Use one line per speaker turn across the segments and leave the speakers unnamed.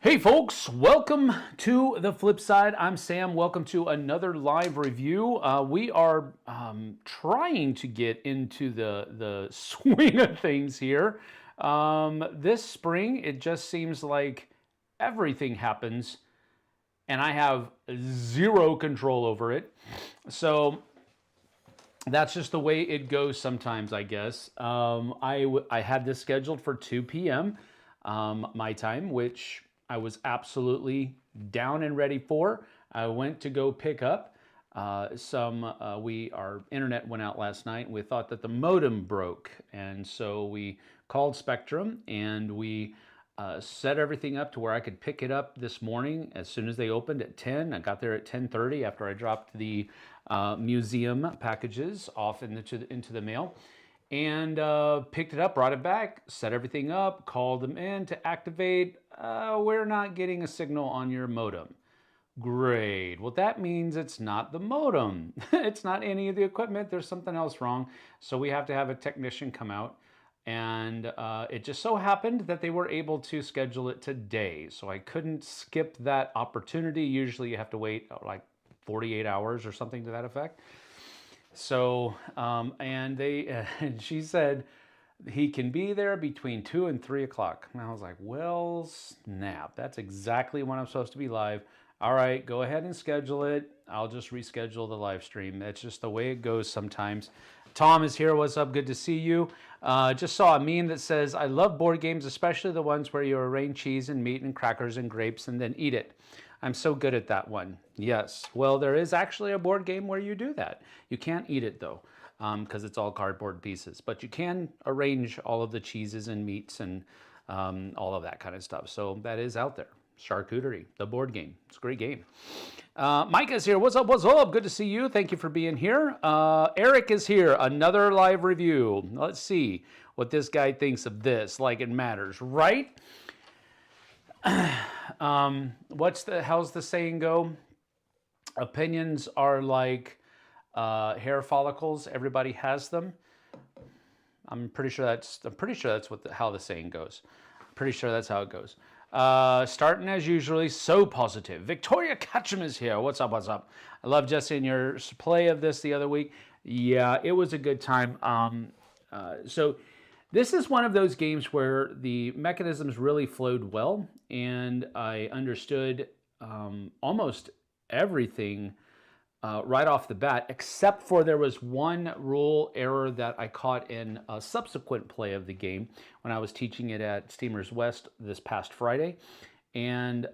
Hey folks, welcome to the Flipside. I'm Sam. Welcome to another live review. We are trying to get into the swing of things here. This spring, it just seems like everything happens and I have zero control over it. So that's just the way it goes sometimes, I guess. I had this scheduled for 2 p.m. My time, which I was absolutely down and ready for. I went to go pick up our internet went out last night and we thought that the modem broke. And so we called Spectrum and we set everything up to where I could pick it up this morning as soon as they opened at 10. I got there at 10:30 after I dropped the museum packages off into the mail. And picked it up, brought it back, set everything up, called them in to activate. We're not getting a signal on your modem. Great. Well, that means it's not the modem. It's not any of the equipment. There's something else wrong. So we have to have a technician come out. And it just so happened that they were able to schedule it today. So I couldn't skip that opportunity. Usually you have to wait like 48 hours or something to that effect. So, and she said he can be there between 2 and 3 o'clock. And I was like, well, snap. That's exactly when I'm supposed to be live. All right, go ahead and schedule it. I'll just reschedule the live stream. That's just the way it goes sometimes. Tom is here. What's up? Good to see you. Just saw a meme that says, I love board games, especially the ones where you arrange cheese and meat and crackers and grapes and then eat it. I'm so good at that one. Yes. Well, there is actually a board game where you do that. You can't eat it though, because it's all cardboard pieces. But you can arrange all of the cheeses and meats and all of that kind of stuff. So that is out there. Charcuterie, the board game. It's a great game. Mike is here. What's up? What's up? Good to see you. Thank you for being here. Eric is here. Another live review. Let's see what this guy thinks of this. Like it matters, right? How's the saying go? Opinions are like hair follicles. Everybody has them. I'm pretty sure that's how the saying goes. Pretty sure that's how it goes. Starting as usually, so positive. Victoria Ketchum is here. What's up? What's up? I love Jesse and your play of this the other week. Yeah, it was a good time. So this is one of those games where the mechanisms really flowed well, and I understood almost everything right off the bat, except for there was one rule error that I caught in a subsequent play of the game when I was teaching it at Steamers West this past Friday, and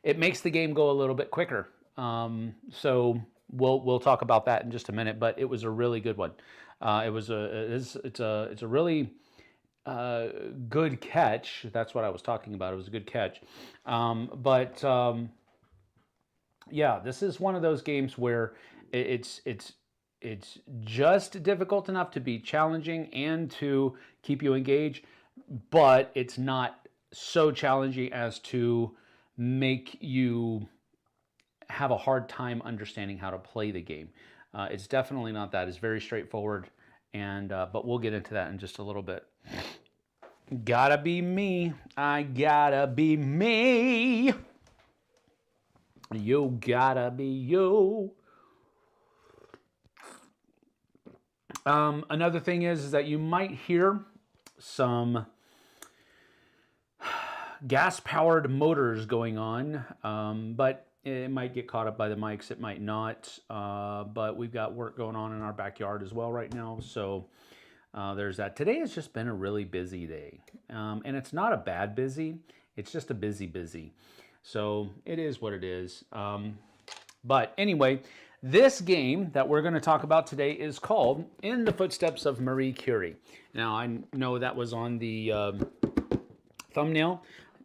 it makes the game go a little bit quicker. So we'll talk about that in just a minute, but it was a really good one. It's a really good catch. That's what I was talking about. It was a good catch. Yeah, this is one of those games where it's just difficult enough to be challenging and to keep you engaged, but it's not so challenging as to make you have a hard time understanding how to play the game. It's definitely not that. It's very straightforward, and but we'll get into that in just a little bit. Gotta be me. I gotta be me. You gotta be you. Another thing is that you might hear some gas-powered motors going on, but it might get caught up by the mics, it might not, but we've got work going on in our backyard as well right now, so there's that. Today has just been a really busy day, and it's not a bad busy, it's just a busy. So it is what it is. But anyway, this game that we're going to talk about today is called In the Footsteps of Marie Curie. Now, I know that was on the thumbnail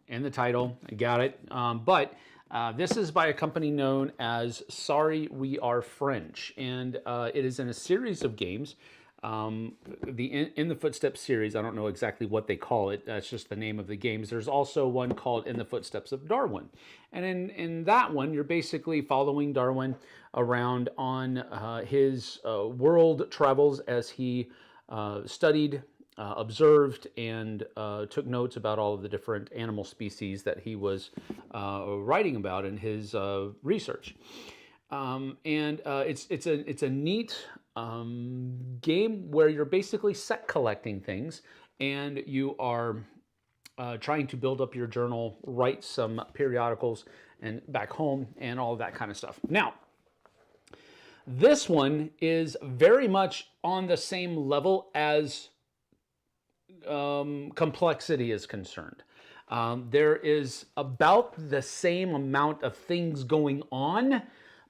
and the title. I got it. But this is by a company known as Sorry We Are French. And it is in a series of games. In the Footsteps series, I don't know exactly what they call it. That's just the name of the games. There's also one called In the Footsteps of Darwin. And in that one, you're basically following Darwin around on his world travels as he studied observed and took notes about all of the different animal species that he was writing about in his research. It's a neat game where you're basically set collecting things, and you are trying to build up your journal, write some periodicals and back home, and all of that kind of stuff. Now, this one is very much on the same level as complexity is concerned. There is about the same amount of things going on,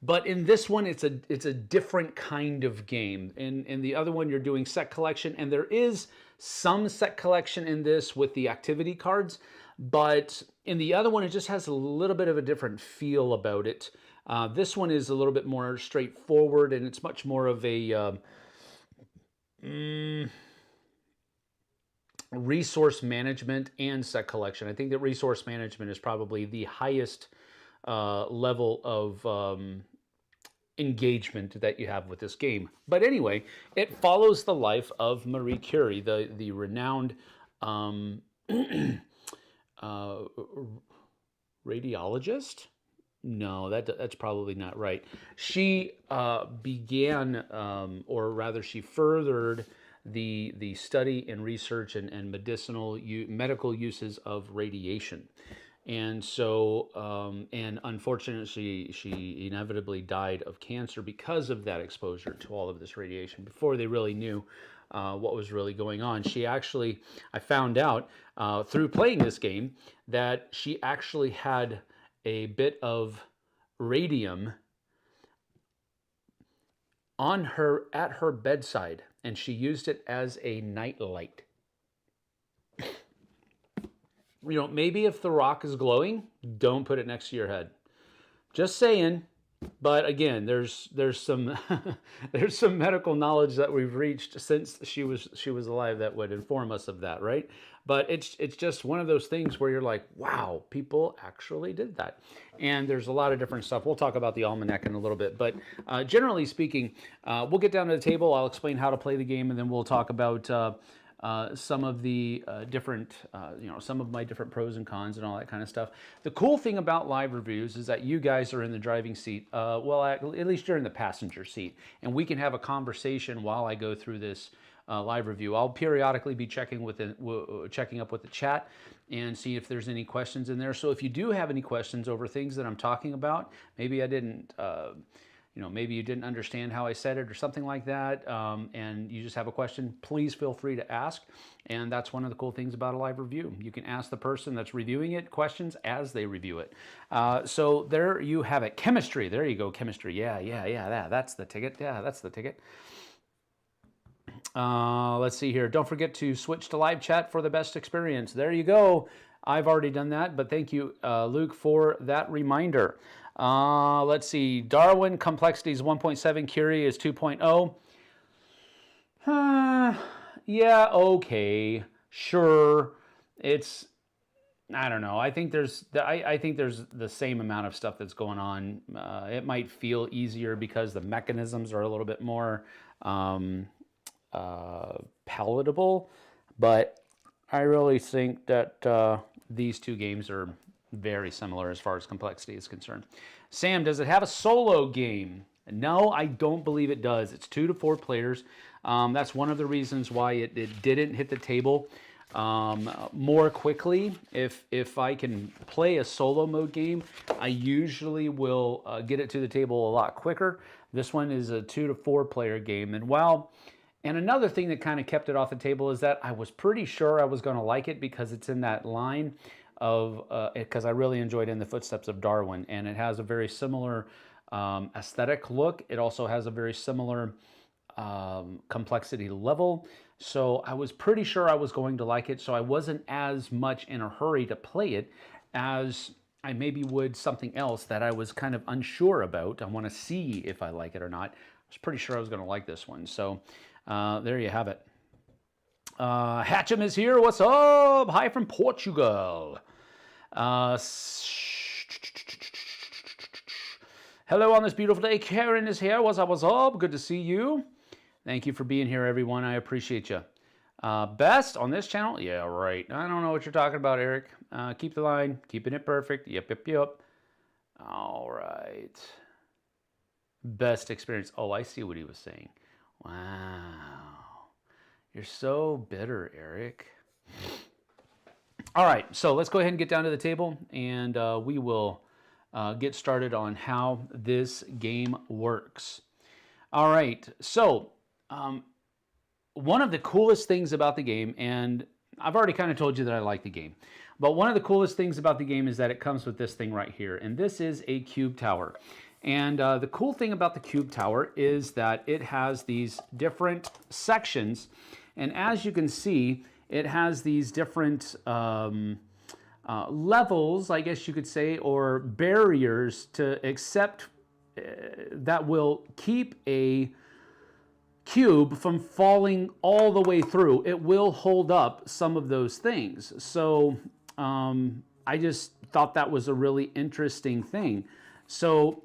but in this one, it's a different kind of game. In the other one, you're doing set collection, and there is some set collection in this with the activity cards, but in the other one, it just has a little bit of a different feel about it. This one is a little bit more straightforward, and it's much more of a resource management and set collection. I think that resource management is probably the highest level of engagement that you have with this game. But anyway, it follows the life of Marie Curie, the renowned radiologist. No, that's probably not right. She began, or rather, she furthered the study and research and medical uses of radiation. And so, and unfortunately, she inevitably died of cancer because of that exposure to all of this radiation before they really knew what was really going on. She actually, I found out through playing this game that she actually had a bit of radium at her bedside, and she used it as a night light. You know, maybe if the rock is glowing, don't put it next to your head. Just saying. But again, there's some there's some medical knowledge that we've reached since she was alive that would inform us of that, right? But it's just one of those things where you're like, wow, people actually did that. And there's a lot of different stuff. We'll talk about the almanac in a little bit, but generally speaking, we'll get down to the table. I'll explain how to play the game, and then we'll talk about some of the different, some of my different pros and cons and all that kind of stuff. The cool thing about live reviews is that you guys are in the driving seat, well, at least you're in the passenger seat, and we can have a conversation while I go through this live review. I'll periodically be checking up with the chat and see if there's any questions in there. So if you do have any questions over things that I'm talking about, maybe I didn't maybe you didn't understand how I said it or something like that, and you just have a question, please feel free to ask. And that's one of the cool things about a live review. You can ask the person that's reviewing it questions as they review it. So there you have it. Chemistry. There you go, chemistry. Yeah. That's the ticket. Yeah, that's the ticket. Let's see here. Don't forget to switch to live chat for the best experience. There you go. I've already done that, but thank you, Luke, for that reminder. Let's see. Darwin complexity is 1.7. Curie is 2.0. Yeah, okay, sure. I don't know. I think there's the same amount of stuff that's going on. It might feel easier because the mechanisms are a little bit more palatable, but I really think that these two games are very similar as far as complexity is concerned. Sam, does it have a solo game? No, I don't believe it does. It's 2 to 4 players. That's one of the reasons why it didn't hit the table more quickly. If I can play a solo mode game, I usually will get it to the table a lot quicker. This one is a 2 to 4 player game. And another thing that kind of kept it off the table is that I was pretty sure I was going to like it because it's in that line of, because I really enjoyed In the Footsteps of Darwin, and it has a very similar aesthetic look. It also has a very similar complexity level. So I was pretty sure I was going to like it, so I wasn't as much in a hurry to play it as I maybe would something else that I was kind of unsure about. I want to see if I like it or not. I was pretty sure I was going to like this one. So there you have it. Hatcham is here. What's up? Hi from Portugal. Hello on this beautiful day. Karen is here. What's up? What's up? Good to see you. Thank you for being here, everyone. I appreciate you. Best on this channel? Yeah, right. I don't know what you're talking about, Eric. Keep the line. Keeping it perfect. Yep, yep, yep. All right. Best experience. Oh, I see what he was saying. Wow. You're so bitter, Eric. All right, so let's go ahead and get down to the table, and we will get started on how this game works. All right, so one of the coolest things about the game, and I've already kind of told you that I like the game, but one of the coolest things about the game is that it comes with this thing right here, and this is a cube tower. And the cool thing about the cube tower is that it has these different sections, and as you can see, it has these different levels, I guess you could say, or barriers to accept that will keep a cube from falling all the way through. It will hold up some of those things. So I just thought that was a really interesting thing. So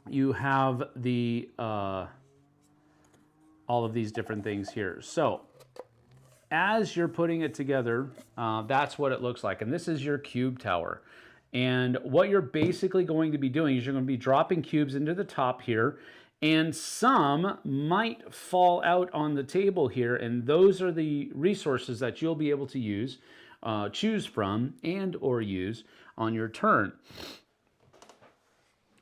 you have the all of these different things here. So as you're putting it together, that's what it looks like. And this is your cube tower. And what you're basically going to be doing is you're going to be dropping cubes into the top here, and some might fall out on the table here, and those are the resources that you'll be able to use, choose from, and or use on your turn.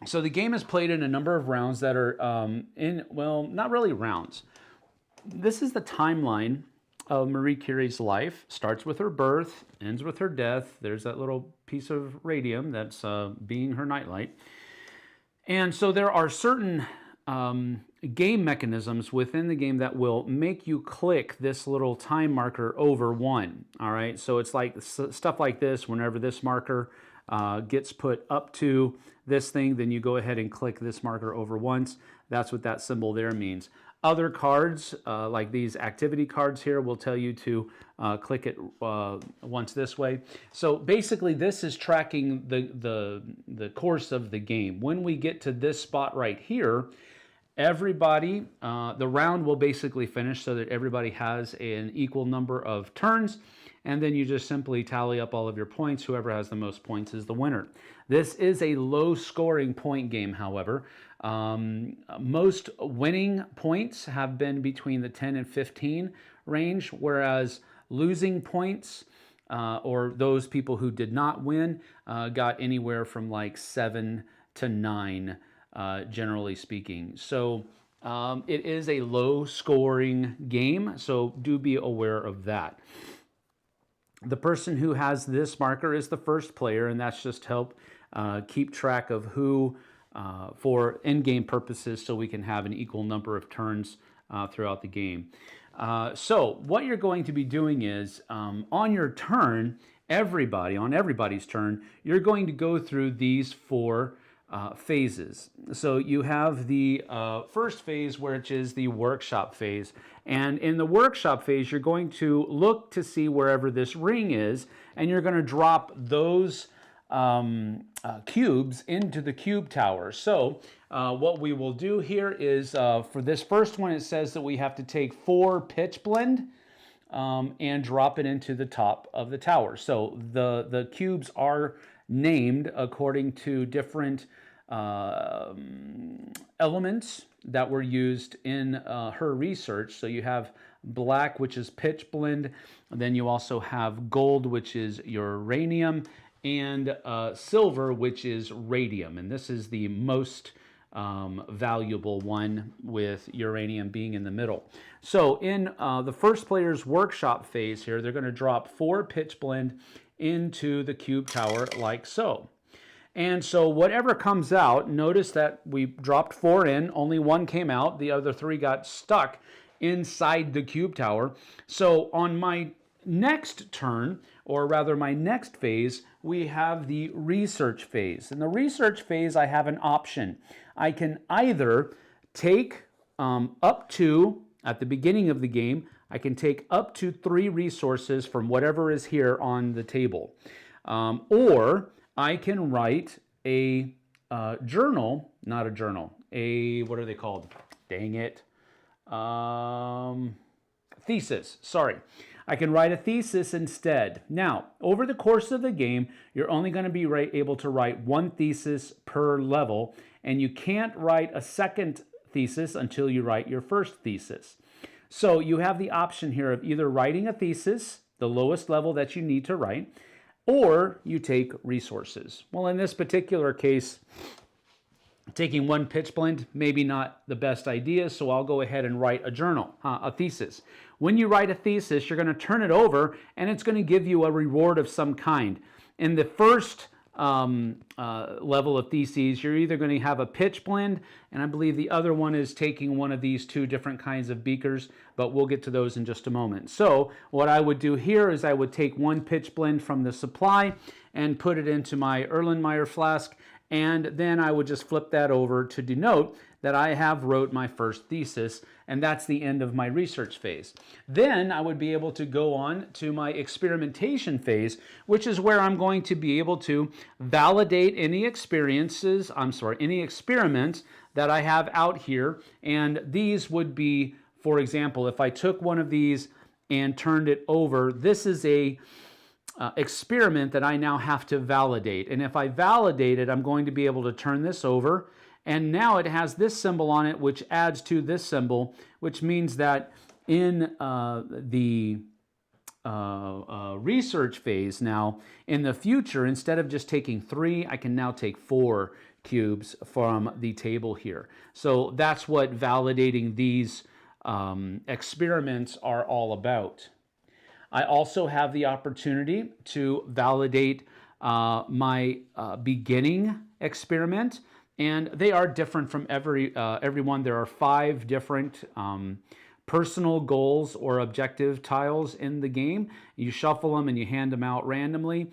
So the game is played in a number of rounds that are well, not really rounds. This is the timeline of Marie Curie's life. Starts with her birth, ends with her death. There's that little piece of radium that's being her nightlight. And so there are certain game mechanisms within the game that will make you click this little time marker over 1. All right, so it's like stuff like this. Whenever this marker gets put up to this thing, then you go ahead and click this marker over once. That's what that symbol there means. Other cards, like these activity cards here, will tell you to click it once this way. So basically, this is tracking the course of the game. When we get to this spot right here, everybody, the round will basically finish so that everybody has an equal number of turns, and then you just simply tally up all of your points. Whoever has the most points is the winner. This is a low-scoring point game, however. Most winning points have been between the 10 and 15 range, whereas losing points, or those people who did not win, got anywhere from like 7 to 9, generally speaking. So it is a low-scoring game, so do be aware of that. The person who has this marker is the first player, and that's just help keep track of who, for in-game purposes, so we can have an equal number of turns throughout the game. So what you're going to be doing is, on your turn, on everybody's turn, you're going to go through these 4 phases. So you have the first phase, which is the workshop phase. And in the workshop phase, you're going to look to see wherever this ring is, and you're going to drop those cubes into the cube tower. So what we will do here is, for this first one, it says that we have to take 4 pitch blend and drop it into the top of the tower. So the cubes are named according to different elements that were used in her research. So you have black, which is pitch blend, and then you also have gold, which is uranium, and silver, which is radium. And this is the most valuable one, with uranium being in the middle. So in the first player's workshop phase here, they're going to drop 4 pitch blend into the cube tower like so. And so whatever comes out, notice that we dropped 4 in, only 1 came out, the other 3 got stuck inside the cube tower. So on my next turn, or rather my next phase, we have the research phase. In the research phase, I have an option. I can either take up to, at the beginning of the game, I can take up to 3 resources from whatever is here on the table. Or I can write a journal, not a journal, what are they called? Dang it. thesis, sorry. I can write a thesis instead. Now, over the course of the game, you're only going to be able to write one thesis per level, and you can't write a second thesis until you write your first thesis. So you have the option here of either writing a thesis, the lowest level that you need to write, or you take resources. Well, in this particular case, taking one pitch blend, maybe not the best idea, so I'll go ahead and write a journal, a thesis. When you write a thesis, you're going to turn it over, and it's going to give you a reward of some kind. In the first level of theses, you're either going to have a pitch blend, and I believe the other one is taking one of these two different kinds of beakers, but we'll get to those in just a moment. So what I would do here is I would take one pitch blend from the supply and put it into my Erlenmeyer flask, and then I would just flip that over to denote that I have wrote my first thesis, and that's the end of my research phase. Then I would be able to go on to my experimentation phase, which is where I'm going to be able to validate any experiments that I have out here, and these would be, for example, if I took one of these and turned it over, this is a experiment that I now have to validate. And if I validate it, I'm going to be able to turn this over, and now it has this symbol on it, which adds to this symbol, which means that in the research phase now, in the future, instead of just taking 3, I can now take 4 cubes from the table here. So that's what validating these experiments are all about. I also have the opportunity to validate my beginning experiment, and they are different from everyone. There are 5 different personal goals or objective tiles in the game. You shuffle them and you hand them out randomly.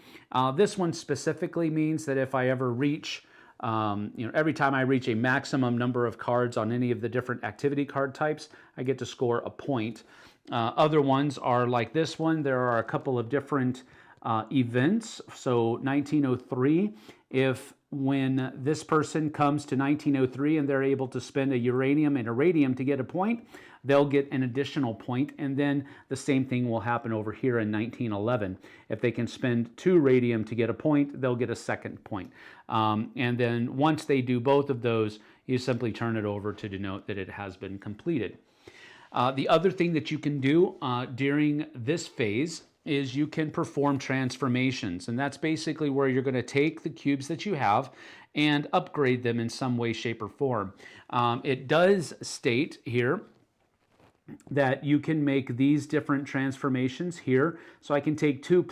This one specifically means that if I ever reach, every time I reach a maximum number of cards on any of the different activity card types, I get to score a point. Other ones are like this one. There are a couple of different events. So 1903, when this person comes to 1903 and they're able to spend a uranium and a radium to get a point, they'll get an additional point, and then the same thing will happen over here in 1911. If they can spend 2 radium to get a point, they'll get a second point. And then once they do both of those, you simply turn it over to denote that it has been completed. The other thing that you can do during this phase is you can perform transformations, and that's basically where you're going to take the cubes that you have and upgrade them in some way, shape, or form. It does state here that you can make these different transformations here. So I can take 2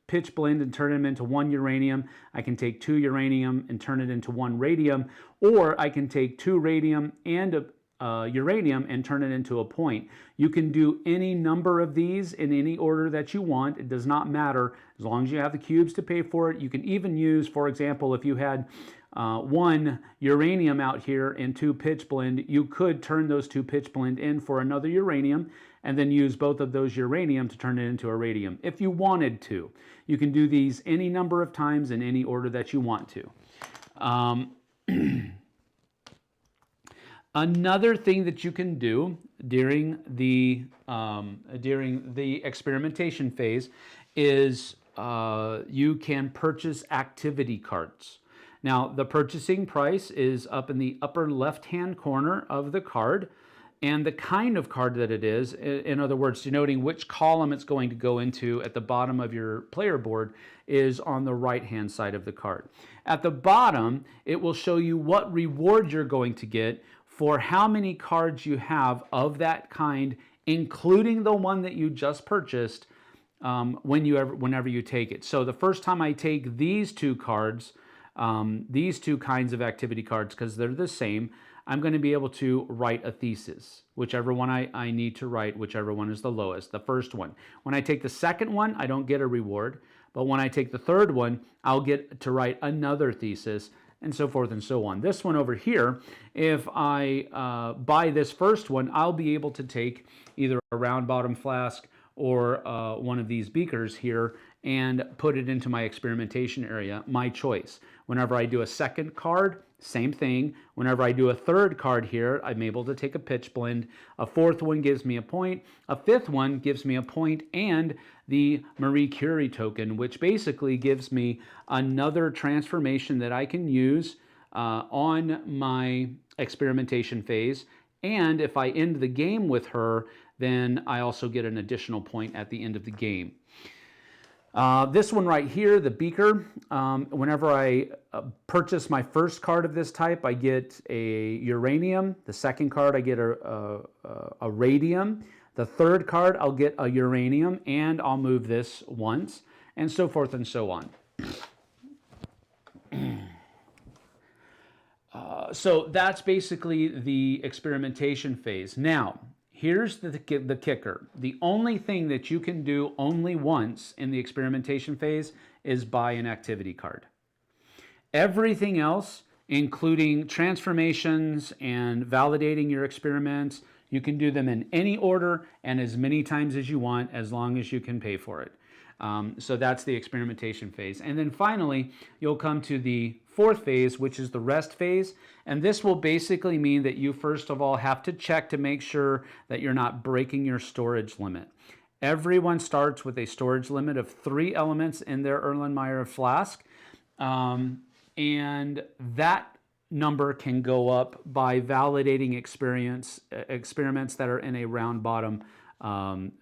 pitch blend and turn them into 1 uranium. I can take 2 uranium and turn it into 1 radium, or I can take 2 radium and a uranium and turn it into a point. You can do any number of these in any order that you want. It does not matter as long as you have the cubes to pay for it. You can even use, for example, if you had 1 uranium out here and 2 pitch blend, you could turn those 2 pitch blend in for another uranium and then use both of those uranium to turn it into a radium if you wanted to. You can do these any number of times in any order that you want to. Another thing that you can do during the experimentation phase is you can purchase activity cards. Now, the purchasing price is up in the upper left-hand corner of the card, and the kind of card that it is, in other words, denoting which column it's going to go into at the bottom of your player board, is on the right-hand side of the card. At the bottom, it will show you what reward you're going to get for how many cards you have of that kind, including the one that you just purchased whenever you take it. So the first time I take these 2 cards, these 2 kinds of activity cards, because they're the same, I'm going to be able to write a thesis, whichever one I need to write, whichever one is the lowest, the first one. When I take the second one, I don't get a reward, but when I take the third one, I'll get to write another thesis, and so forth and so on. This one over here, if I buy this first one, I'll be able to take either a round bottom flask or one of these beakers here and put it into my experimentation area, my choice. Whenever I do a second card, same thing. Whenever I do a third card here, I'm able to take a pitch blend. A fourth one gives me a point. A fifth one gives me a point and the Marie Curie token, which basically gives me another transformation that I can use on my experimentation phase. And if I end the game with her, then I also get an additional point at the end of the game. This one right here, the beaker, whenever I purchase my first card of this type, I get a uranium. The second card, I get a radium. The third card, I'll get a uranium, and I'll move this once, and so forth and so on. So that's basically the experimentation phase. Now, here's the kicker. The only thing that you can do only once in the experimentation phase is buy an activity card. Everything else, including transformations and validating your experiments, you can do them in any order and as many times as you want, as long as you can pay for it. So that's the experimentation phase. And then finally, you'll come to the fourth phase, which is the rest phase. And this will basically mean that you first of all have to check to make sure that you're not breaking your storage limit. Everyone starts with a storage limit of 3 elements in their Erlenmeyer flask. And that number can go up by validating experiments that are in a round bottom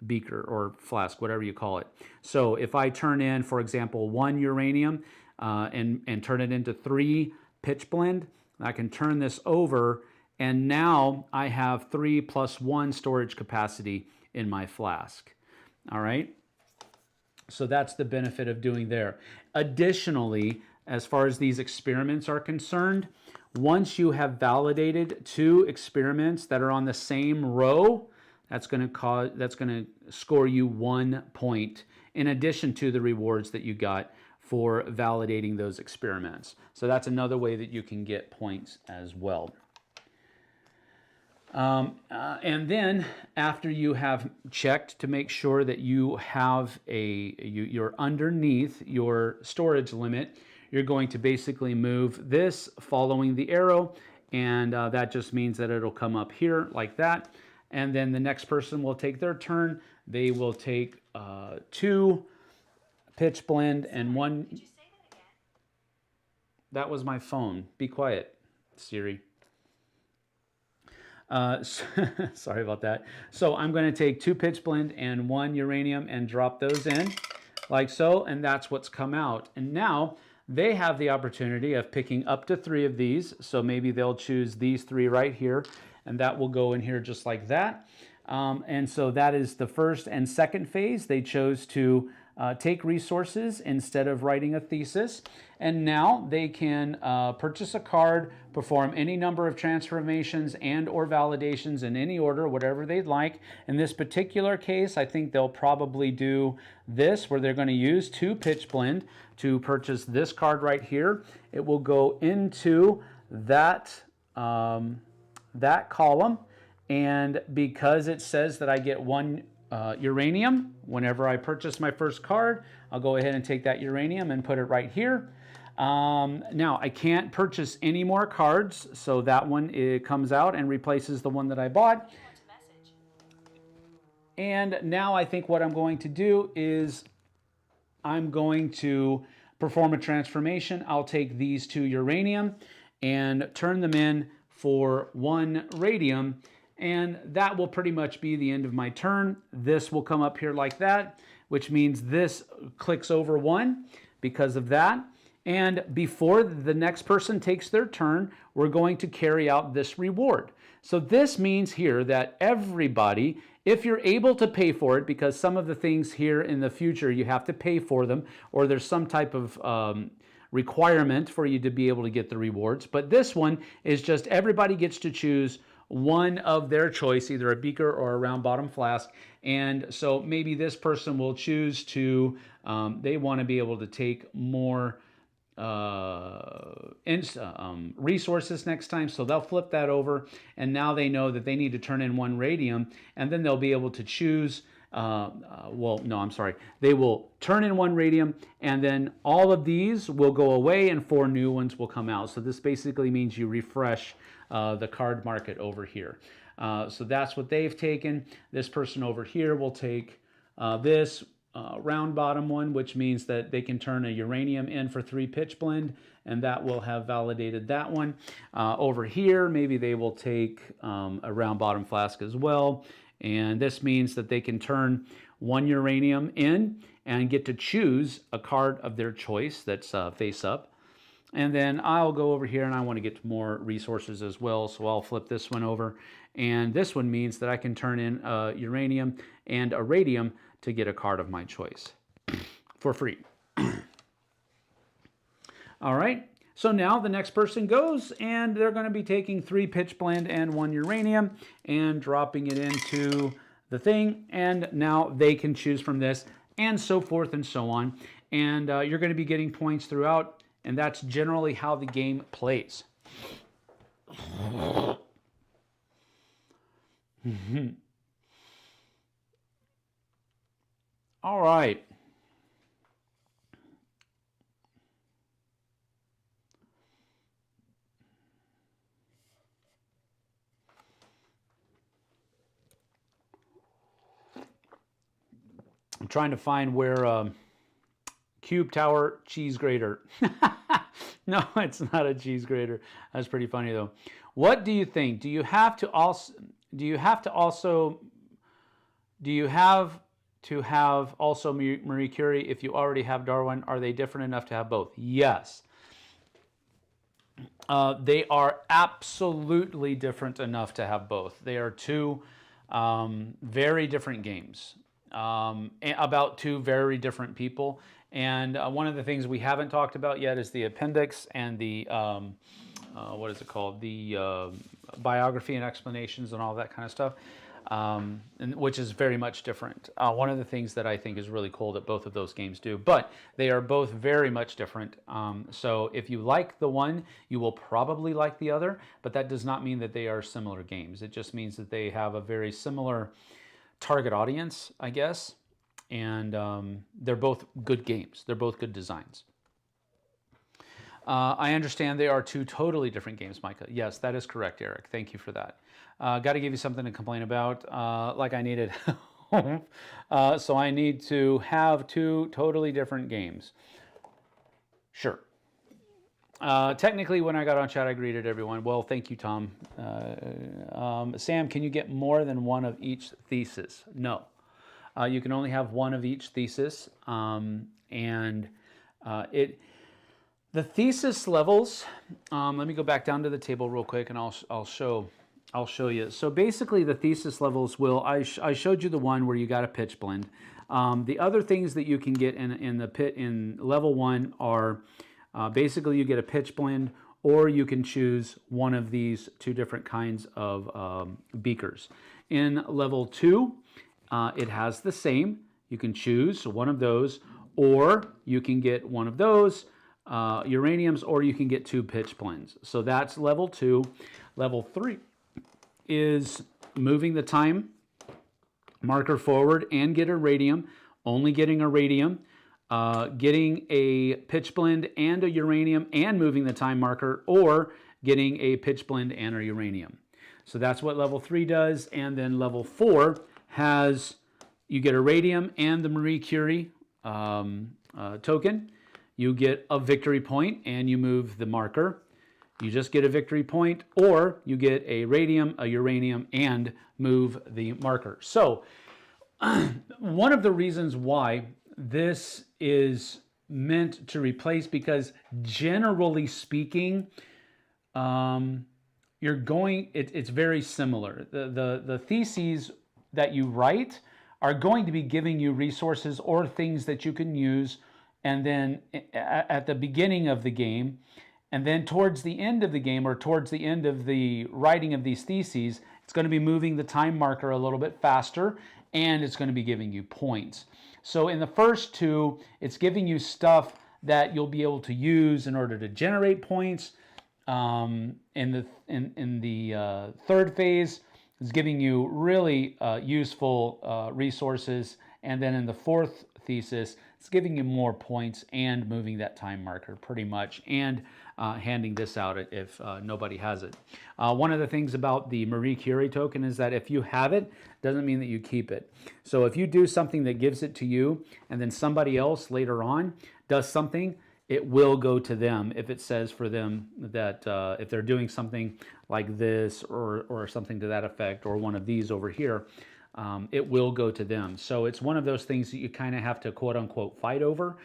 beaker or flask, whatever you call it. So if I turn in, for example, 1 uranium and turn it into 3 pitch blend, I can turn this over, and now I have 3 + 1 storage capacity in my flask. All right? So that's the benefit of doing there. Additionally, as far as these experiments are concerned, once you have validated 2 experiments that are on the same row, that's going to score you 1 point in addition to the rewards that you got for validating those experiments. So that's another way that you can get points as well. And then after you have checked to make sure that you have you're underneath your storage limit, you're going to basically move this following the arrow, and that just means that it'll come up here like that. And then the next person will take their turn. They will take 2 pitch blend and 1.
Did you say that again?
That was my phone. Be quiet, Siri. Sorry about that. So I'm going to take 2 pitch blend and 1 uranium and drop those in like so, and that's what's come out. And now they have the opportunity of picking up to 3 of these. So maybe they'll choose these 3 right here, and that will go in here just like that. And so that is the first and second phase. They chose to take resources instead of writing a thesis. And now they can purchase a card, perform any number of transformations and or validations in any order, whatever they'd like. In this particular case, I think they'll probably do this, where they're going to use 2 pitch blend to purchase this card right here. It will go into that, that column. And because it says that I get 1 uranium whenever I purchase my first card, I'll go ahead and take that uranium and put it right here. Now, I can't purchase any more cards, so that one it comes out and replaces the one that I bought. And now I think what I'm going to do is I'm going to perform a transformation. I'll take these 2 uranium and turn them in for 1 radium. And that will pretty much be the end of my turn. This will come up here like that, which means this clicks over 1 because of that. And before the next person takes their turn, we're going to carry out this reward. So this means here that everybody, if you're able to pay for it, because some of the things here in the future you have to pay for them, or there's some type of requirement for you to be able to get the rewards. But this one is just everybody gets to choose one of their choice, either a beaker or a round bottom flask. And so maybe this person will choose to, they want to be able to take more resources next time, so they'll flip that over, and now they know that they need to turn in 1 radium, and then they'll be able to choose well, no, I'm sorry. They will turn in 1 radium, and then all of these will go away, and 4 new ones will come out. So this basically means you refresh the card market over here. So that's what they've taken. This person over here will take this round bottom one, which means that they can turn a uranium in for 3 pitch blend, and that will have validated that one. Over here, maybe they will take a round bottom flask as well, and this means that they can turn 1 uranium in and get to choose a card of their choice that's face up. And then I'll go over here and I want to get more resources as well, so I'll flip this one over. And this one means that I can turn in a uranium and a radium to get a card of my choice for free. All right, so now the next person goes, and they're going to be taking 3 pitch blend and 1 uranium and dropping it into the thing, and now they can choose from this, and so forth and so on. And you're going to be getting points throughout, and that's generally how the game plays. All right. I'm trying to find where Cube Tower cheese grater. No, it's not a cheese grater. That's pretty funny though. What do you think? Do you have to also Marie Curie if you already have Darwin? Are they different enough to have both? Yes. They are absolutely different enough to have both. They are 2 very different games. About 2 very different people. And one of the things we haven't talked about yet is the appendix and the, what is it called? The biography and explanations and all that kind of stuff, which is very much different. One of the things that I think is really cool that both of those games do, but they are both very much different. So if you like the one, you will probably like the other, but that does not mean that they are similar games. It just means that they have a very similar target audience, I guess, and they're both good games. They're both good designs. I understand they are 2 totally different games, Micah. Yes, that is correct, Eric. Thank you for that. Got to give you something to complain about, like I needed. So I need to have 2 totally different games. Sure. Technically, when I got on chat, I greeted everyone. Well, thank you, Tom. Sam, can you get more than 1 of each thesis? No. You can only have 1 of each thesis. The thesis levels, let me go back down to the table real quick and I'll show you. So basically the thesis levels I showed you the one where you got a pitch blend. The other things that you can get in level 1 are basically you get a pitch blend, or you can choose one of these 2 different kinds of beakers. In level 2, it has the same. You can choose one of those, or you can get one of those uraniums, or you can get 2 pitch blends. So that's level 2. Level 3 is moving the time marker forward and get a radium, only getting a radium, getting a pitch blend and a uranium and moving the time marker, or getting a pitch blend and a uranium. So that's what level 3 does. And then level 4 has, you get a radium and the Marie Curie token. You get a victory point and you move the marker. You just get a victory point, or you get a radium, a uranium, and move the marker. So one of the reasons why this is meant to replace, because generally speaking, it's very similar. The theses that you write are going to be giving you resources or things that you can use, and then at the beginning of the game, and then towards the end of the game, or towards the end of the writing of these theses, it's going to be moving the time marker a little bit faster, and it's going to be giving you points. So in the first 2, it's giving you stuff that you'll be able to use in order to generate points. In the 3rd phase, It's giving you really useful resources. And then in the fourth thesis, it's giving you more points and moving that time marker pretty much, and handing this out if nobody has it. One of the things about the Marie Curie token is that if you have it, doesn't mean that you keep it. So if you do something that gives it to you, and then somebody else later on does something, it will go to them if it says for them that if they're doing something like this or something to that effect, or one of these over here, it will go to them. So it's one of those things that you kind of have to quote unquote fight over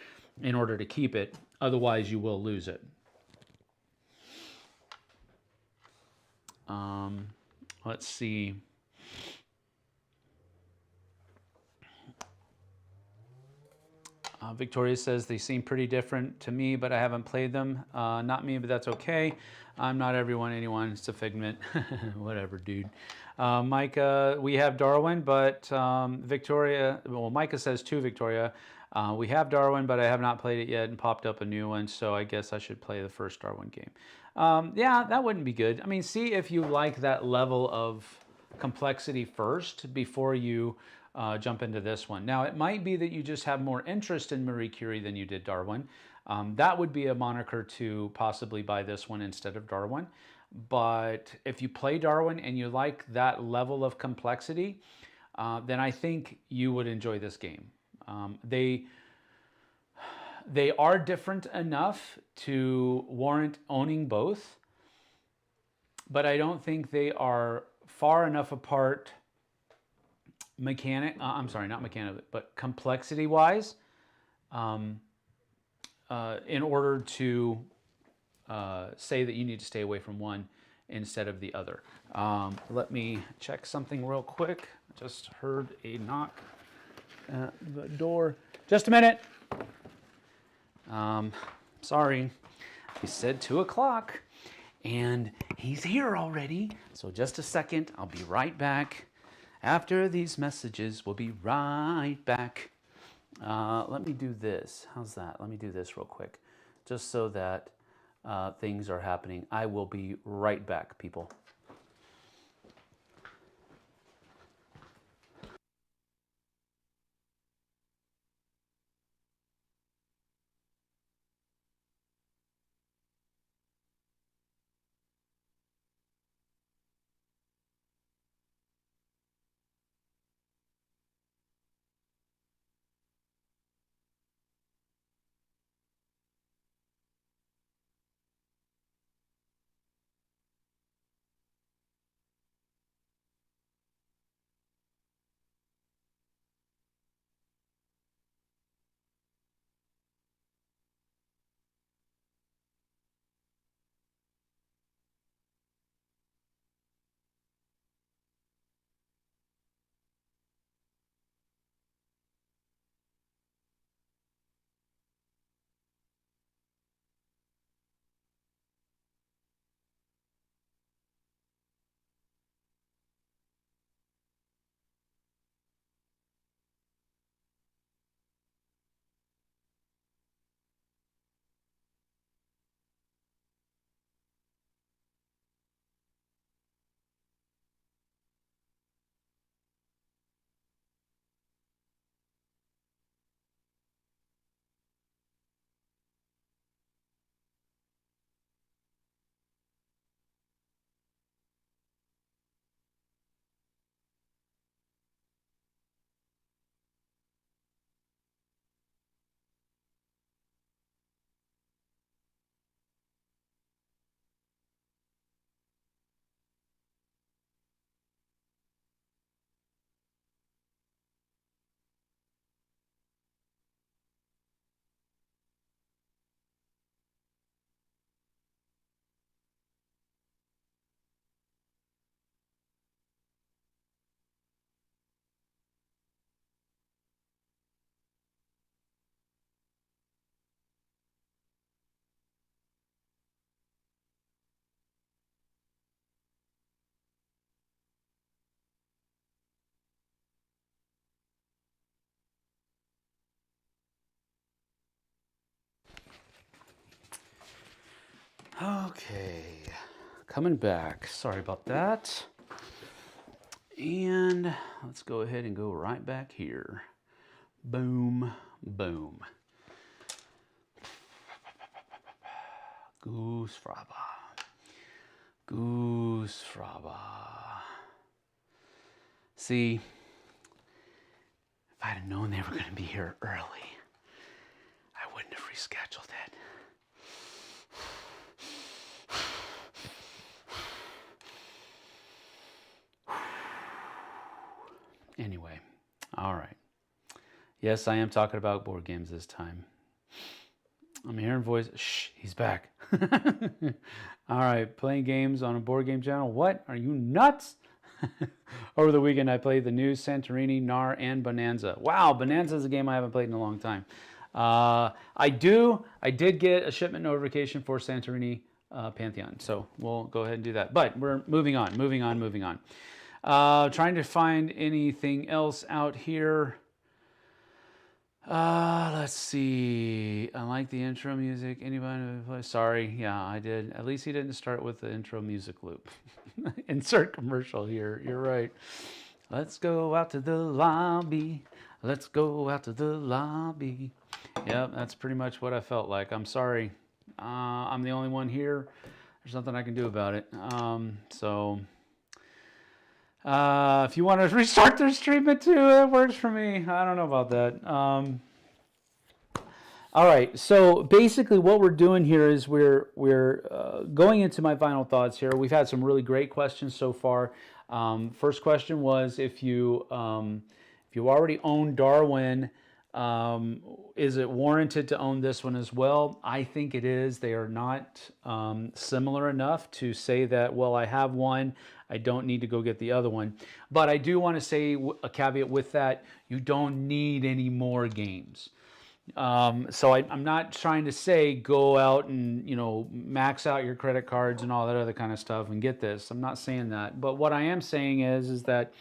in order to keep it. Otherwise, you will lose it. Let's see. Victoria says they seem pretty different to me, but I haven't played them. Not me, but that's okay. I'm not anyone. It's a figment. Whatever, dude. Micah, we have Darwin, but Victoria, well, Micah says too, Victoria. We have Darwin, but I have not played it yet and popped up a new one, so I guess I should play the first Darwin game. Yeah, that wouldn't be good. I mean, see if you like that level of complexity first before you jump into this one. Now, it might be that you just have more interest in Marie Curie than you did Darwin. That would be a moniker to possibly buy this one instead of Darwin. But if you play Darwin and you like that level of complexity, then I think you would enjoy this game. They are different enough to warrant owning both, but I don't think they are far enough apart but complexity-wise, in order to say that you need to stay away from one instead of the other. Let me check something real quick. Just heard a knock at the door. Just a minute. Sorry. He said 2 o'clock, and he's here already. So just a second. I'll be right back. After these messages, we'll be right back. Let me do this. How's that? Let me do this real quick, just so that things are happening. I will be right back, people. Okay, coming back. Sorry about that. And let's go ahead and go right back here. Boom, boom. Goose fraba. Goose fraba. See, if I'd have known they were going to be here early, I wouldn't have rescheduled it. Anyway, all right. Yes, I am talking about board games this time. I'm hearing voices. Shh, he's back. All right, playing games on a board game channel. What? Are you nuts? Over the weekend, I played the new Santorini, Nar, and Bonanza. Wow, Bonanza is a game I haven't played in a long time. I did get a shipment notification for Santorini Pantheon, so we'll go ahead and do that. But we're moving on. Trying to find anything else out here. Let's see. I like the intro music. Anybody play? Sorry, yeah, I did. At least he didn't start with the intro music loop. Insert commercial here. You're right. Let's go out to the lobby. Let's go out to the lobby. Yep, that's pretty much what I felt like. I'm sorry. I'm the only one here. There's nothing I can do about it. If you want to restart their stream it too, that works for me. I don't know about that. All right, so basically what we're doing here is we're going into my final thoughts here. We've had some really great questions so far. First question was if you already own Darwin, is it warranted to own this one as well? I think it is. They are not similar enough to say that, well, I have one, I don't need to go get the other one. But I do want to say a caveat with that, you don't need any more games. So I'm not trying to say go out and, max out your credit cards and all that other kind of stuff and get this. I'm not saying that. But what I am saying is that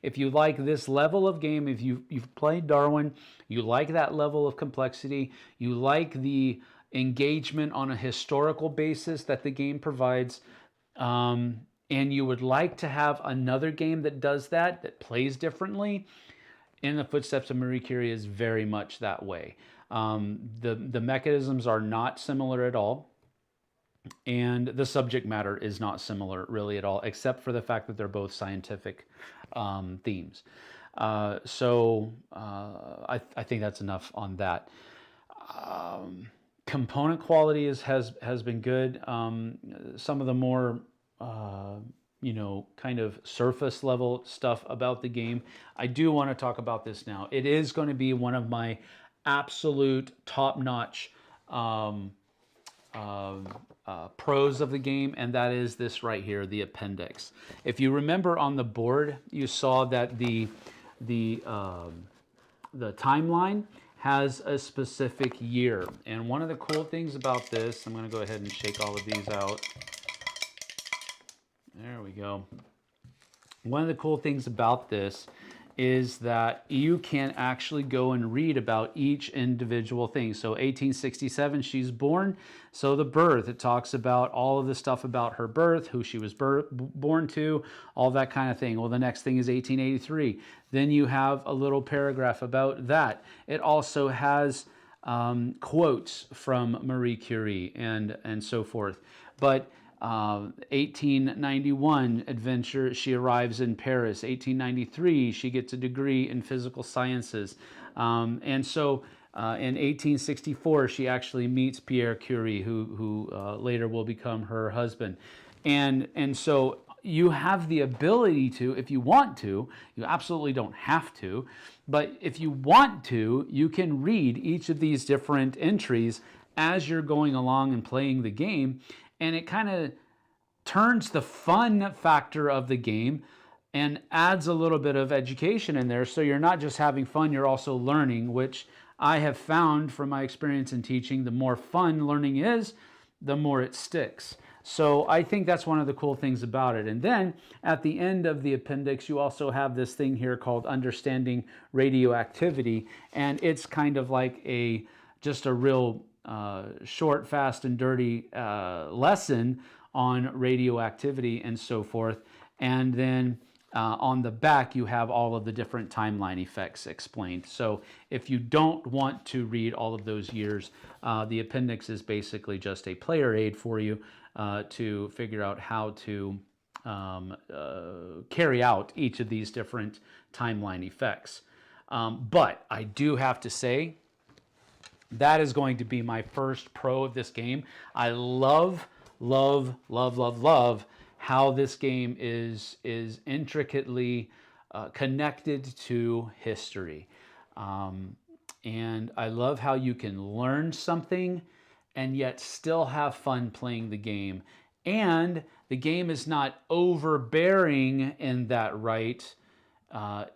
if you like this level of game, if you've played Darwin, you like that level of complexity, you like the engagement on a historical basis that the game provides, and you would like to have another game that does that plays differently, In the Footsteps of Marie Curie is very much that way. The mechanisms are not similar at all, and the subject matter is not similar really at all, except for the fact that they're both scientific themes. I think that's enough on that. Component quality has been good. Some of the more kind of surface level stuff about the game, I do want to talk about this now. It is going to be one of my absolute top-notch pros of the game, and that is this right here, the appendix. If you remember on the board, you saw that the timeline has a specific year, and one of the cool things about this, I'm going to go ahead and shake all of these out. There we go. One of the cool things about this is that you can actually go and read about each individual thing. So 1867, she's born. So the birth, it talks about all of the stuff about her birth, who she was born to, all that kind of thing. Well, the next thing is 1883. Then you have a little paragraph about that. It also has quotes from Marie Curie and so forth. But 1891 adventure, she arrives in Paris. 1893, she gets a degree in physical sciences. And so in 1864, she actually meets Pierre Curie, who later will become her husband. And so you have the ability to, if you want to, you absolutely don't have to, but if you want to, you can read each of these different entries as you're going along and playing the game. And it kind of turns the fun factor of the game and adds a little bit of education in there. So you're not just having fun, you're also learning, which I have found from my experience in teaching, the more fun learning is, the more it sticks. So I think that's one of the cool things about it. And then at the end of the appendix, you also have this thing here called Understanding Radioactivity. And it's kind of like just a real short, fast, and dirty lesson on radioactivity and so forth. And then on the back, you have all of the different timeline effects explained. So if you don't want to read all of those years, the appendix is basically just a player aid for you to figure out how to carry out each of these different timeline effects. But I do have to say, that is going to be my first pro of this game. I love, love, love, love, love how this game is intricately connected to history. And I love how you can learn something and yet still have fun playing the game. And the game is not overbearing in that right,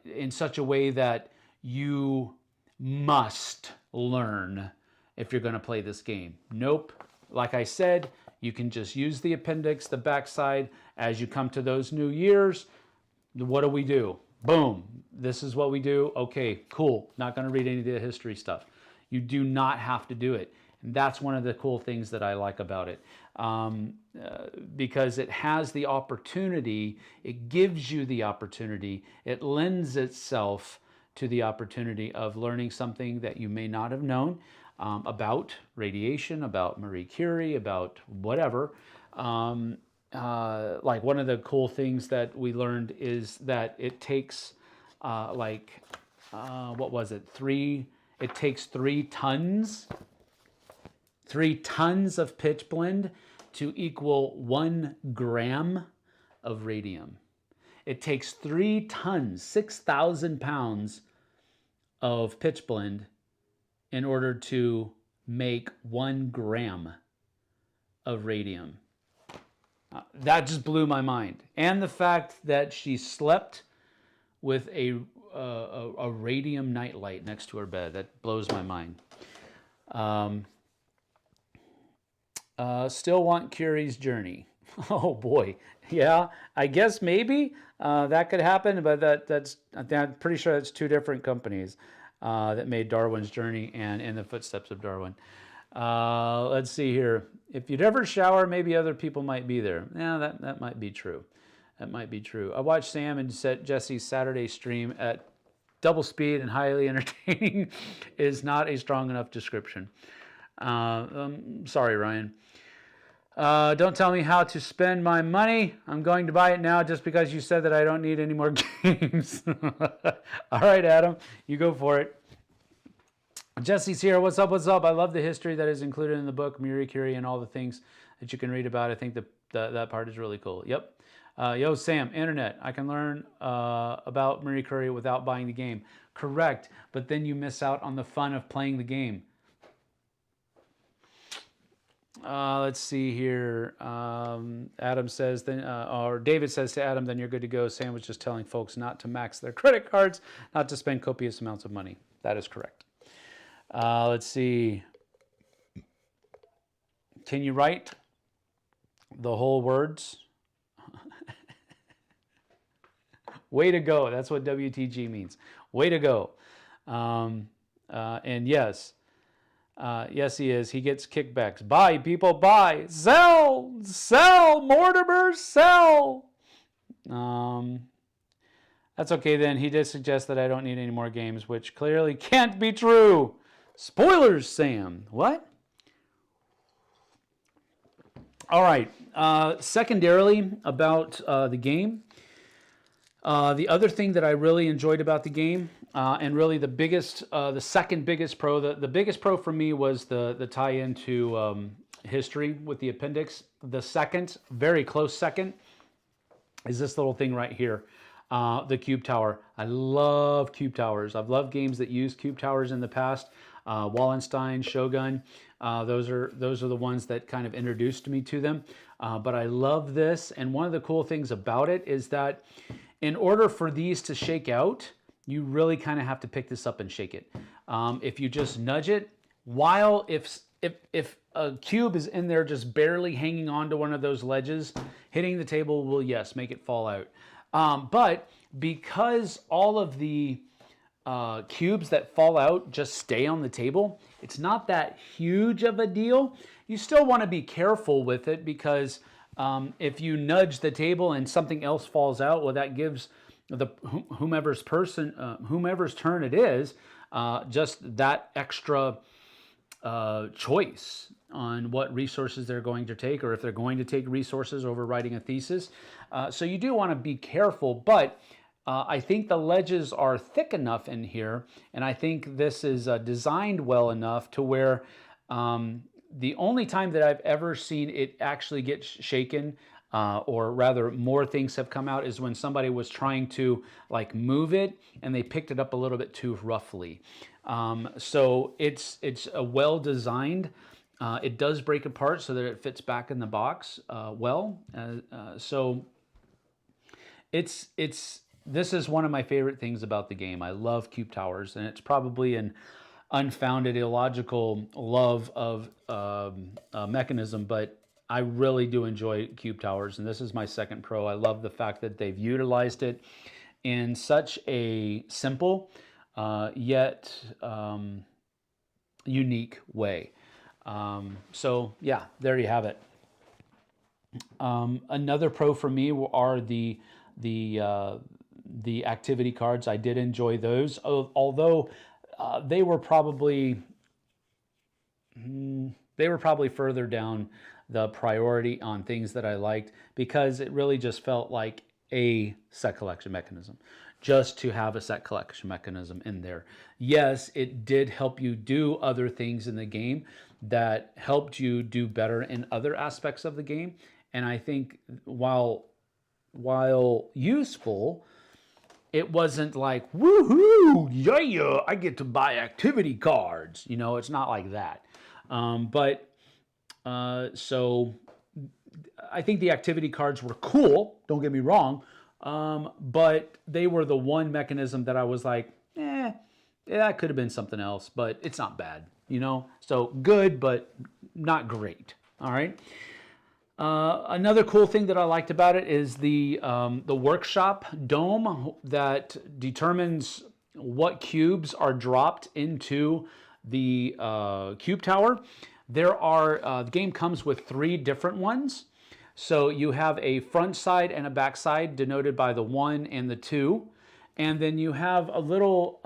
in such a way that you must learn if you're going to play this game. Nope. Like I said, you can just use the appendix, the backside, as you come to those new years. What do? Boom. This is what we do. Okay, cool. Not going to read any of the history stuff. You do not have to do it. And that's one of the cool things that I like about it. Because it has the opportunity, it gives you the opportunity, it lends itself to the opportunity of learning something that you may not have known about radiation, about Marie Curie, about whatever. Like one of the cool things that we learned is that it takes what was it? It takes 3 tons of pitch blende to equal 1 gram of radium. It takes 3 tons, 6,000 pounds of pitch blende in order to make 1 gram of radium. That just blew my mind. And the fact that she slept with a radium nightlight next to her bed, that blows my mind. Still want Curie's journey. Oh boy, yeah, I guess maybe that could happen, but I'm pretty sure that's 2 different companies that made Darwin's Journey and In the Footsteps of Darwin. Let's see here. If you'd ever shower, maybe other people might be there. Yeah, that might be true. That might be true. I watched Sam and Jesse's Saturday stream at double speed and highly entertaining is not a strong enough description. Sorry, Ryan. Don't tell me how to spend my money. I'm going to buy it now just because you said that I don't need any more games. All right, Adam, you go for it. Jesse's here. What's up? What's up? I love the history that is included in the book, Marie Curie, and all the things that you can read about. I think that part is really cool. Yep. Yo, Sam, internet. I can learn about Marie Curie without buying the game. Correct, but then you miss out on the fun of playing the game. Let's see here. Adam says, or David says to Adam, then you're good to go. Sam was just telling folks not to max their credit cards, not to spend copious amounts of money. That is correct. Let's see. Can you write the whole words? Way to go. That's what WTG means. Way to go. And yes. Yes, he is. He gets kickbacks. Buy, people, buy. Sell! Sell! Mortimer, sell! That's okay then. He did suggest that I don't need any more games, which clearly can't be true. Spoilers, Sam. What? All right. Secondarily, about the game. The other thing that I really enjoyed about the game, and really the second biggest pro, the biggest pro for me was the tie-in to history with the appendix. The second, very close second, is this little thing right here, the cube tower. I love cube towers. I've loved games that use cube towers in the past. Wallenstein, Shogun, those are the ones that kind of introduced me to them. But I love this, and one of the cool things about it is that in order for these to shake out, you really kind of have to pick this up and shake it. If you just nudge it, while if a cube is in there just barely hanging on to one of those ledges, hitting the table will, yes, make it fall out. But because all of the cubes that fall out just stay on the table, it's not that huge of a deal. You still want to be careful with it because if you nudge the table and something else falls out, well, that gives whomever's turn it is, just that extra choice on what resources they're going to take, or if they're going to take resources over writing a thesis. So you do want to be careful, but I think the ledges are thick enough in here, and I think this is designed well enough to where the only time that I've ever seen it actually get shaken, or rather more things have come out, is when somebody was trying to like move it and they picked it up a little bit too roughly. So it's a well designed. It does break apart so that it fits back in the box well. So this is one of my favorite things about the game. I love cube towers, and it's probably an unfounded, illogical love of mechanism, but I really do enjoy cube towers, and this is my second pro. I love the fact that they've utilized it in such a simple yet unique way. So yeah, there you have it. Another pro for me are the activity cards. I did enjoy those, although they were probably further down the priority on things that I liked, because it really just felt like a set collection mechanism, just to have a set collection mechanism in there. Yes, it did help you do other things in the game that helped you do better in other aspects of the game. And I think while useful, it wasn't like, woohoo, yeah, I get to buy activity cards. You know, it's not like that. So I think the activity cards were cool, don't get me wrong, but they were the one mechanism that I was like, that could have been something else, but it's not bad, you know? So good, but not great, all right? Another cool thing that I liked about it is the workshop dome that determines what cubes are dropped into the cube tower. The game comes with 3 different ones. So you have a front side and a back side denoted by the 1 and the 2. And then you have a little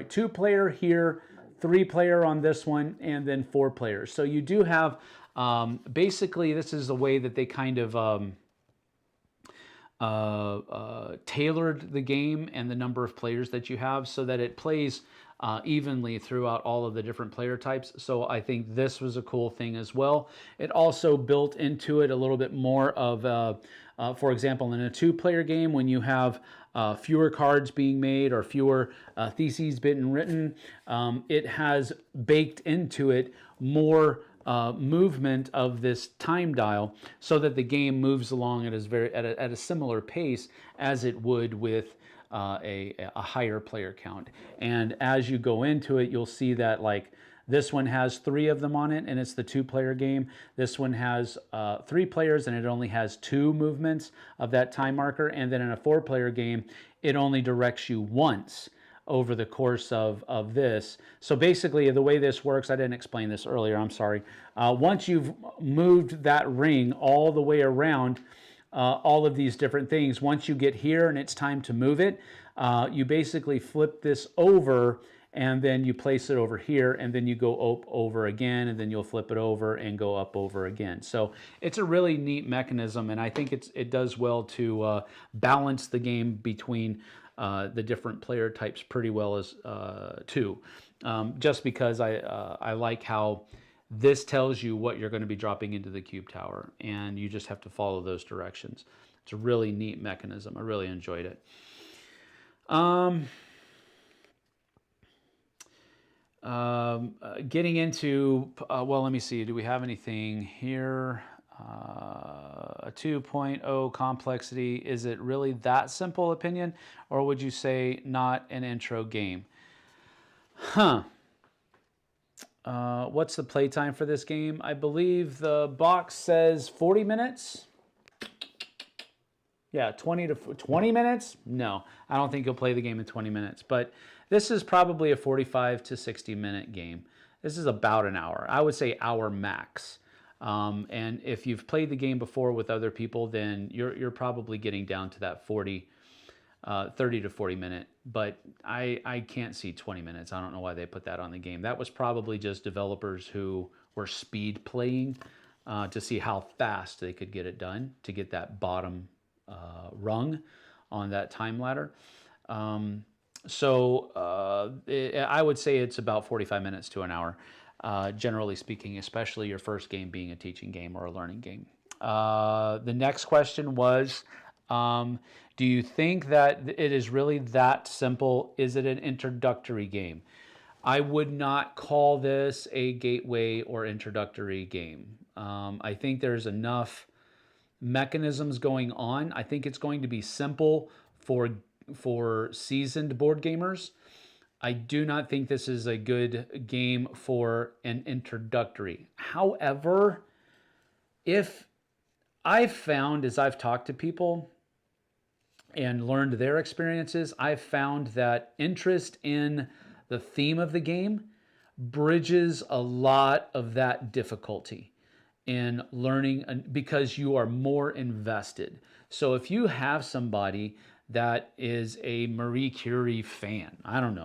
2 player here, 3 player on this one, and then 4 players. So you do have, basically this is the way that they kind of tailored the game and the number of players that you have so that it plays evenly throughout all of the different player types. So I think this was a cool thing as well. It also built into it a little bit more of, for example, in a 2-player game, when you have fewer cards being made or fewer theses being written, it has baked into it more movement of this time dial so that the game moves along at a similar pace as it would with a higher player count. And as you go into it, you'll see that like this one has 3 of them on it, and it's the 2-player game. This one has 3 players, and it only has 2 movements of that time marker. And then in a 4-player game, it only directs you once over the course of this. So basically the way this works, I didn't explain this earlier, I'm sorry. Once you've moved that ring all the way around all of these different things, once you get here and it's time to move it, you basically flip this over and then you place it over here, and then you go up over again, and then you'll flip it over and go up over again. So it's a really neat mechanism, and I think it does well to balance the game between the different player types pretty well as too. Just because I like how this tells you what you're going to be dropping into the cube tower, and you just have to follow those directions. It's a really neat mechanism. I really enjoyed it. Getting into, well, let me see. Do we have anything here? A 2.0 complexity. Is it really that simple opinion? Or would you say not an intro game? What's the playtime for this game? I believe the box says 40 minutes. Yeah, 20 minutes? No, I don't think you'll play the game in 20 minutes. But this is probably a 45 to 60 minute game. This is about an hour. I would say hour max. And if you've played the game before with other people, then you're probably getting down to that 30 to 40 minute, but I can't see 20 minutes. I don't know why they put that on the game. That was probably just developers who were speed playing to see how fast they could get it done to get that bottom rung on that time ladder. I would say it's about 45 minutes to an hour, generally speaking, especially your first game being a teaching game or a learning game. The next question was, do you think that it is really that simple? Is it an introductory game? I would not call this a gateway or introductory game. I think there's enough mechanisms going on. I think it's going to be simple for seasoned board gamers. I do not think this is a good game for an introductory. However, if I've found, as I've talked to people and learned their experiences, I've found that interest in the theme of the game bridges a lot of that difficulty in learning because you are more invested. So if you have somebody that is a Marie Curie fan, I don't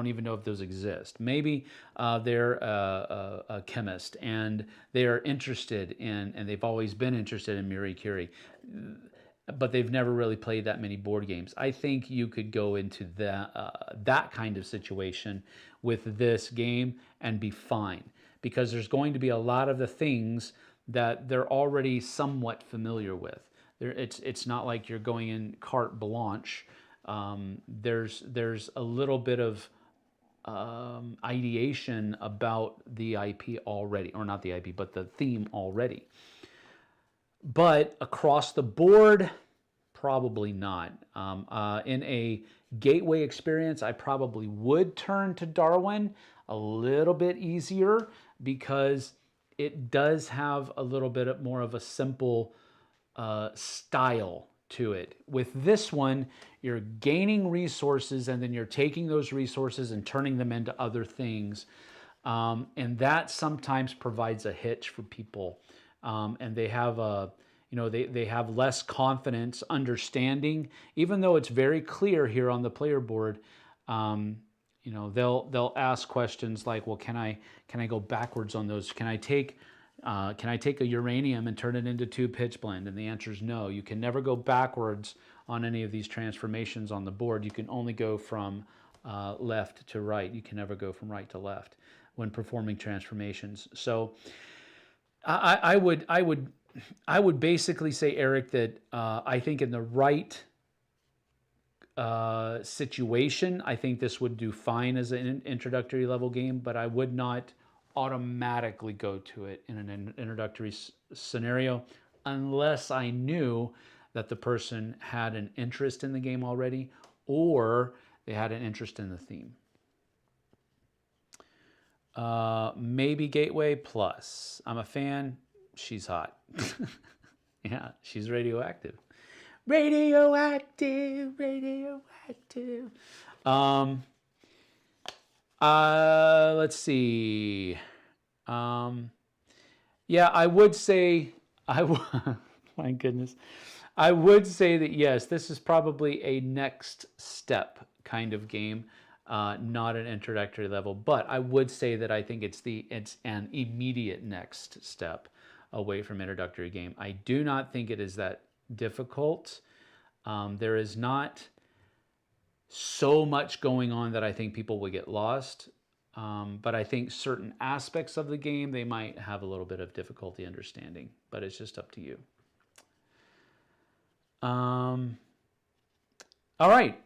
even know if those exist. Maybe they're a chemist and they are interested in, and they've always been interested in Marie Curie, but they've never really played that many board games. I think you could go into that kind of situation with this game and be fine, because there's going to be a lot of the things that they're already somewhat familiar with. It's not like you're going in carte blanche. There's a little bit of ideation about the IP already, or not the IP, but the theme already. But across the board, probably not. In a gateway experience, I probably would turn to Darwin a little bit easier, because it does have a little bit more of a simple style to it. With this one, you're gaining resources and then you're taking those resources and turning them into other things. And that sometimes provides a hitch for people. And they have they have less confidence understanding, even though it's very clear here on the player board. They'll ask questions like, well, can I go backwards on those? Can I take a uranium and turn it into 2 pitch blend? And the answer is no. You can never go backwards on any of these transformations on the board. You can only go from left to right. You can never go from right to left when performing transformations. So I would basically say, Eric, that I think in the right situation, I think this would do fine as an introductory level game, but I would not automatically go to it in an introductory scenario unless I knew that the person had an interest in the game already, or they had an interest in the theme. Maybe Gateway Plus. I'm a fan. She's hot. Yeah, she's radioactive. Radioactive, radioactive. Let's see. Yeah, I would say, my goodness. I would say that yes, this is probably a next step kind of game, not an introductory level, but I would say that I think it's an immediate next step away from introductory game. I do not think it is that difficult. There is not so much going on that I think people will get lost. But I think certain aspects of the game, they might have a little bit of difficulty understanding, but it's just up to you. All right.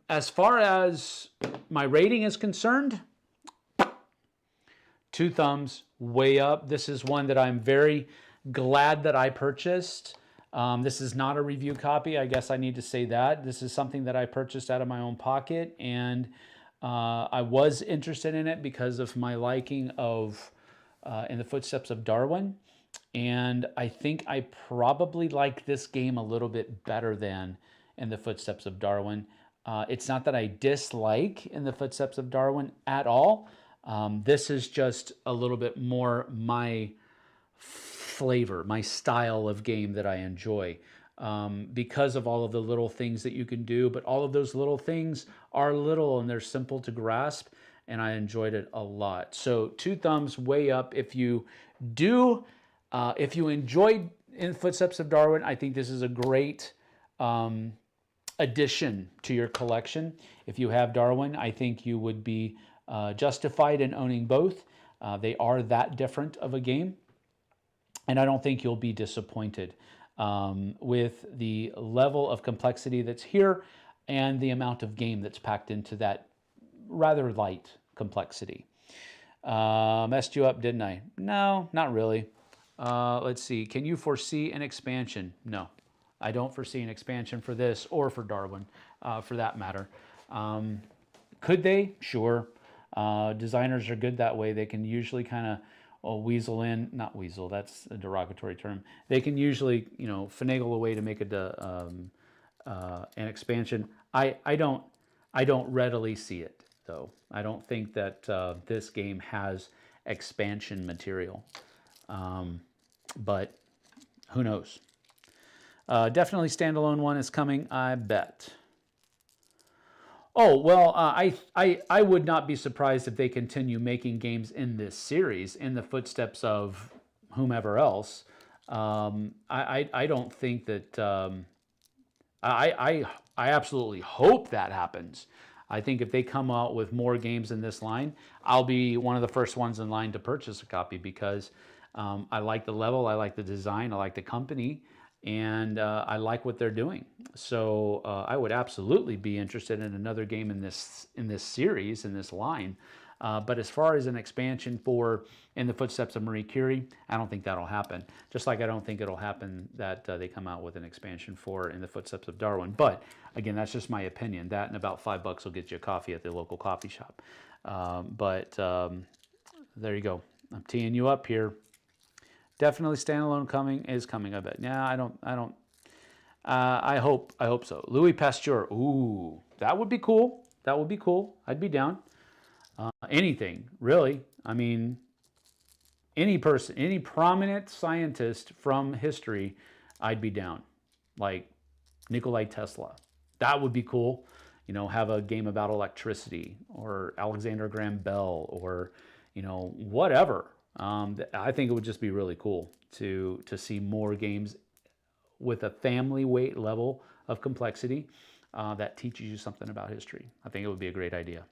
As far as my rating is concerned, 2 thumbs, way up. This is one that I'm very glad that I purchased. This is not a review copy. I guess I need to say that. This is something that I purchased out of my own pocket, and I was interested in it because of my liking of In the Footsteps of Darwin. And I think I probably like this game a little bit better than In the Footsteps of Darwin. It's not that I dislike In the Footsteps of Darwin at all. This is just a little bit more my flavor, my style of game that I enjoy, because of all of the little things that you can do. But all of those little things are little and they're simple to grasp, and I enjoyed it a lot. So 2 thumbs way up. If you enjoyed In Footsteps of Darwin, I think this is a great addition to your collection. If you have Darwin, I think you would be justified in owning both. They are that different of a game, and I don't think you'll be disappointed with the level of complexity that's here and the amount of game that's packed into that rather light complexity. Messed you up, didn't I? No, not really. Let's see. Can you foresee an expansion? No, I don't foresee an expansion for this or for Darwin, for that matter. Could they? Sure. Designers are good that way. They can usually kind of weasel in, not weasel, that's a derogatory term. They can usually, finagle a way to make an expansion. I don't readily see it, though. I don't think that this game has expansion material. But who knows? Definitely standalone one is coming, I bet. Oh, well, I would not be surprised if they continue making games in this series, in the footsteps of whomever else. I don't think that... I absolutely hope that happens. I think if they come out with more games in this line, I'll be one of the first ones in line to purchase a copy, because I like the level, I like the design, I like the company, and I like what they're doing. So I would absolutely be interested in another game in this series, in this line. But as far as an expansion for In the Footsteps of Marie Curie, I don't think that'll happen. Just like I don't think it'll happen that they come out with an expansion for In the Footsteps of Darwin. But again, that's just my opinion. That and about $5 will get you a coffee at the local coffee shop. There you go. I'm teeing you up here. Definitely standalone is coming, I bet. Yeah, I hope so. Louis Pasteur. Ooh, that would be cool. That would be cool. I'd be down. Anything, really. I mean, any person, any prominent scientist from history, I'd be down. Like Nikola Tesla. That would be cool. Have a game about electricity, or Alexander Graham Bell, or, whatever. I think it would just be really cool to see more games with a family weight level of complexity that teaches you something about history. I think it would be a great idea.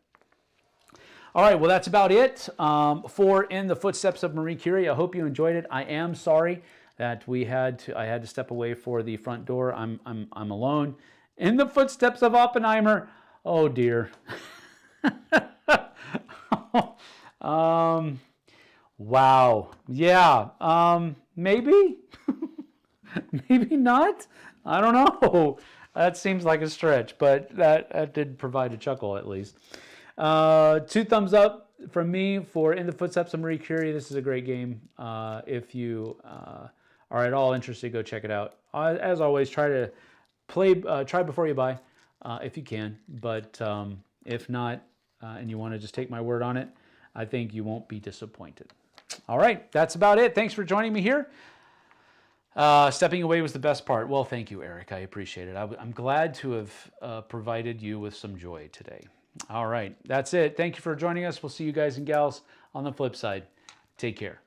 All right, well, that's about it for In the Footsteps of Marie Curie. I hope you enjoyed it. I am sorry that I had to step away for the front door. I'm alone. In the Footsteps of Oppenheimer. Oh dear. Wow. Yeah. Maybe. Maybe not. I don't know. That seems like a stretch, but that did provide a chuckle at least. 2 thumbs up from me for In the Footsteps of Marie Curie. This is a great game. If you are at all interested, go check it out. As always, try before you buy, if you can. But if not, and you want to just take my word on it, I think you won't be disappointed. All right, that's about it. Thanks for joining me here. Stepping away was the best part. Well, thank you, Eric. I appreciate it. I'm glad to have provided you with some joy today. All right, that's it. Thank you for joining us. We'll see you guys and gals on the flip side. Take care.